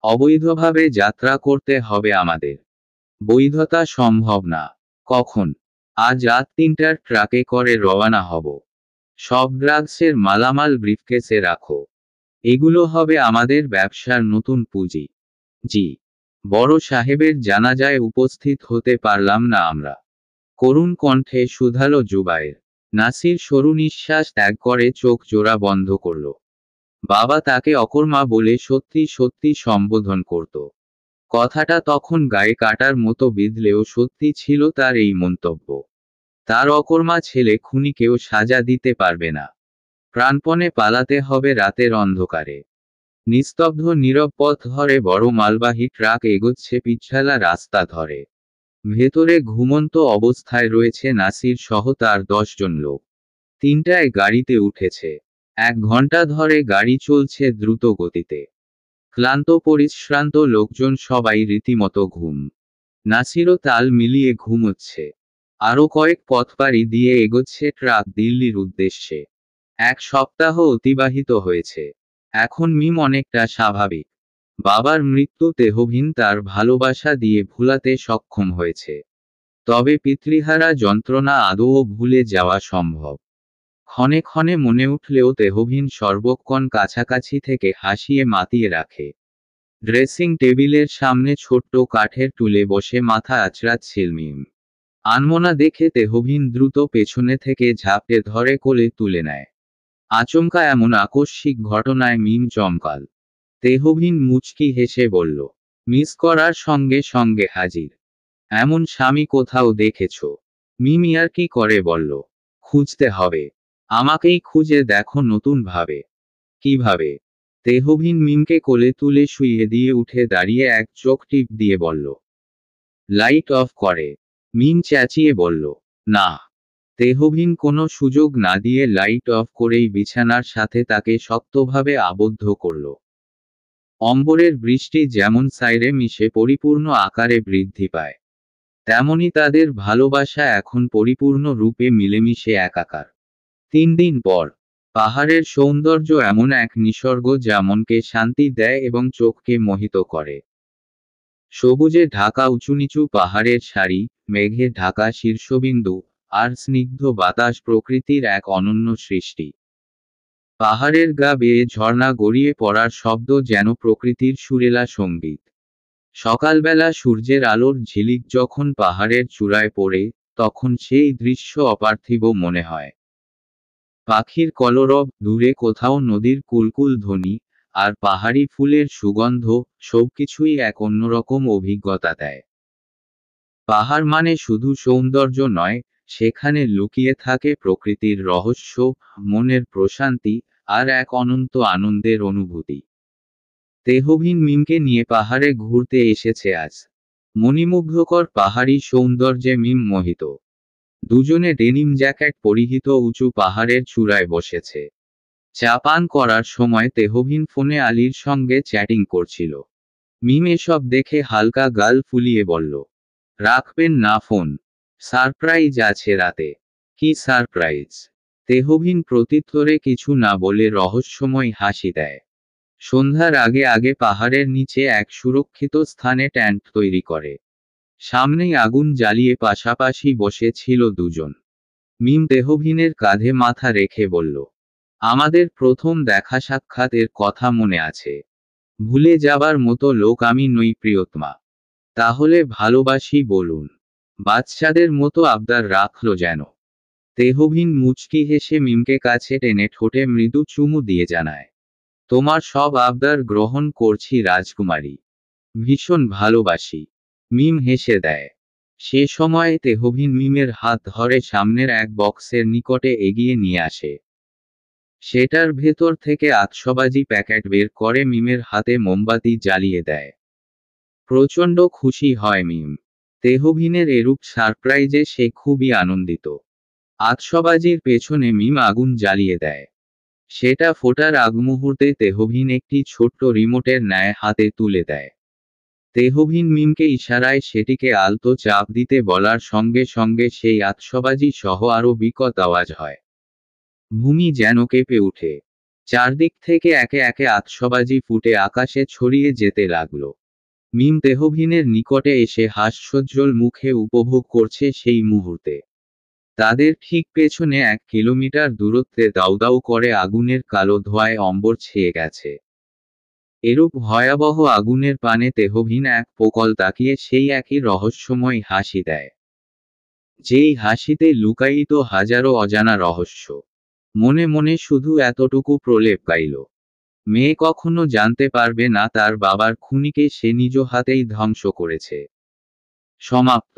অবৈধভাবে যাত্রা করতে হবে আমাদের। বৈধতা সম্ভব না। কখন? আজ রাত ৩টার ট্রাকে করে রওনা হব। সব ড্রাগসের মালামাল ব্রিফকেসে রাখো। এগুলো হবে আমাদের ব্যবসার নতুন পুঁজি। জি, বড় সাহেবের জানাজায় উপস্থিত হতে পারলাম না আমরা। করুণ কণ্ঠে শুধালো জুবায়ের। নাসির সরু নিঃশ্বাস ত্যাগ করে চোখ জোড়া বন্ধ করল। বাবা তাকে অকর্মা বলে সত্যি সত্যি সম্বোধন করত। কথাটা তখন গায়ে কাটার মতো বিঁধলেও সত্যি ছিল তার এই মন্তব্য। তার অকর্মা ছেলে খুনিকেও সাজা দিতে পারবে না। প্রাণপণে পালাতে হবে রাতের অন্ধকারে। নিস্তব্ধ নীরব পথ ধরে বড় মালবাহী ট্রাক এগোচ্ছে পিচ্ছালা রাস্তা ধরে। ভেতরে ঘুমন্ত অবস্থায় রয়েছে নাসির সহ তার ১০ জন লোক। ৩টায় গাড়িতে উঠেছে। ১ ঘন্টা ধরে গাড়ি চলছে দ্রুত গতিতে। ক্লান্ত পরিশ্রান্ত লোকজন সবাই রীতিমতো ঘুম। নাসিরও তাল মিলিয়ে ঘুমোচ্ছে। আরও কয়েক পথ পাড়ি দিয়ে এগোচ্ছে ট্রাক দিল্লির উদ্দেশ্যে। ১ সপ্তাহ অতিবাহিত হয়েছে। এখন মিম অনেকটা স্বাভাবিক। বাবার মৃত্যু তেহভিন তার ভালোবাসা দিয়ে ভুলাতে সক্ষম হয়েছে। তবে পিতৃহারা যন্ত্রণা আদৌ ভুলে যাওয়া সম্ভব? ক্ষণে ক্ষণে মনে উঠলেও তেহভিন সর্বক্ষণ কাছাকাছি থেকে হাসিয়ে মাতিয়ে রাখে। ড্রেসিং টেবিলের সামনে ছোট্ট কাঠের টুলে বসে মাথা আঁচড়াচ্ছিল মিম। আনমনা দেখে তেহভিন দ্রুত পেছনে থেকে ঝাঁপটে ধরে কোলে তুলে নেয়। আচমকা এমন আকস্মিক ঘটনায় মিম চমকাল। তেহভিন মুচকি হেসে বলল, মিস করার সঙ্গে সঙ্গে হাজির। এমন স্বামী কোথাও দেখেছ? মিম ইয়ার্কি করে বলল, খুঁজতে হবে। আমাকেই খুঁজে দেখো নতুন ভাবে। কিভাবে? তেহভিন মিমকে কোলে তুলে শুইয়ে দিয়ে উঠে দাঁড়িয়ে এক চোখ টিপ দিয়ে বলল, লাইট অফ করে। মিম চেঁচিয়ে বলল, না। তেহবিন কোনো সুযোগ না দিয়ে লাইট অফ করেই বিছানার সাথে তাকে শক্তভাবে আবদ্ধ করল। অম্বরের বৃষ্টি যেমন সাইরে মিশে পরিপূর্ণ আকারে বৃদ্ধি পায়, তেমনি তাদের ভালোবাসা এখন পরিপূর্ণ রূপে মিলেমিশে একাকার। 3 দিন পর পাহাড়ের সৌন্দর্য এমন এক নিসর্গ যা মনকে শান্তি দেয় এবং চোখকে মোহিত করে। সবুজে ঢাকা উঁচুনিচু পাহাড়ের সারি, মেঘে ঢাকা শীর্ষবিন্দু, আর স্নিগ্ধ বাতাস প্রকৃতির এক অনন্য সৃষ্টি। পাহাড়ের গা বেয়ে ঝর্ণা গড়িয়ে পড়ার শব্দ যেন প্রকৃতির সুরেলা সঙ্গীত। সকালবেলা সূর্যের আলোর ঝিলিক যখন পাহাড়ের চূড়ায় পড়ে, তখন সেই দৃশ্য অপার্থিব মনে হয়। পাখির কলরব, দূরে কোথাও নদীর কুলকুল ধ্বনি, আর পাহাড়ি ফুলের সুগন্ধ, সবকিছুই এক অন্যরকম অভিজ্ঞতা দেয়। পাহাড় মানে শুধু সৌন্দর্য নয়, সেখানে লুকিয়ে থাকে প্রকৃতির রহস্য, মনের প্রশান্তি, আর এক অনন্ত আনন্দের অনুভূতি। তেহবিন মিমকে নিয়ে পাহাড়ে ঘুরতে এসেছে আজ। মণিমুগ্ধকর পাহাড়ি সৌন্দর্যে মিম মোহিত। দুজনে ডেনিম জ্যাকেট পরিহিত উঁচু পাহাড়ের চূড়ায় বসেছে। চা পান করার সময় তেহবিন ফোনে আলীর সঙ্গে চ্যাটিং করছিল। মিম এসব দেখে হালকা গাল ফুলিয়ে বলল, রাখবেন না ফোন, সারপ্রাইজ আছে রাতে। কি সারপ্রাইজ? তেহবিন প্রত্যুত্তরে কিছু না বলে রহস্যময় হাসি দেয়। সন্ধ্যার আগে আগে পাহাড়ের নিচে এক সুরক্ষিত স্থানে ট্যান্ট তৈরি করে। সামনেই আগুন জ্বালিয়ে পাশাপাশি বসে ছিল দুজন। মিম তেহবিনের কাঁধে মাথা রেখে বলল, আমাদের প্রথম দেখা সাক্ষাতের কথা মনে আছে? ভুলে যাবার মতো লোক আমি নই প্রিয়তমা। তাহলে ভালোবাসি বলুন। বাচ্চাদের মতো আবদার রাখলো যেন। তেহবিন মুচকি হেসে মিমকে কাছে টেনে ঠোঁটে মৃদু চুমু দিয়ে জানায়, তোমার সব আবদার গ্রহণ করছি রাজকুমারী। ভীষণ ভালোবাসি। মিম হেসে দেয়। সে সময় তেহবিন মিমের হাত ধরে সামনের এক বক্সের নিকটে এগিয়ে নিয়ে আসে। সেটার ভেতর থেকে আতশবাজি প্যাকেট বের করে মিমের হাতে মোমবাতি জ্বালিয়ে দেয়। প্রচণ্ড খুশি হয় মিম। তেহবিনের এরূপ সারপ্রাইজে সে খুবই আনন্দিত। আতশবাজির পেছনে মিম আগুন জ্বালিয়ে দেয়। সেটা ফোটার আগ মুহূর্তে তেহবিন একটি ছোট্ট রিমোটের ন্যায় হাতে তুলে দেয়। তেহবিন মিমকে ইশারায় সেটিকে আলতো চাপ দিতে বলার সঙ্গে সঙ্গে সেই আতশবাজি সহ আরও বিকট আওয়াজ হয়। ভূমি যেন কেঁপে উঠে। চারদিক থেকে একে একে আতশবাজি ফুটে আকাশে ছড়িয়ে যেতে লাগল। মিম তেহবিনের নিকটে এসে হাস্যোজ্জ্বল মুখে উপভোগ করছে সেই মুহূর্তে। তাদের ঠিক পেছনে 1 কিলোমিটার দূরত্বে দাউদাউ করে আগুনের কালো ধোঁয়ায় অম্বর ছেয়ে গেছে। এরূপ ভয়াবহ আগুনের পানে তেহবিন এক পোকল তাকিয়ে সেই একই রহস্যময় হাসি দেয়, যেই হাসিতে লুকায়িত হাজারো অজানা রহস্য। মনে মনে শুধু এতটুকু প্রলেপ গাইল, মেয়ে কখনো জানতে পারবে না তার বাবার খুনিকে সে নিজ হাতেই ধ্বংস করেছে। সমাপ্ত।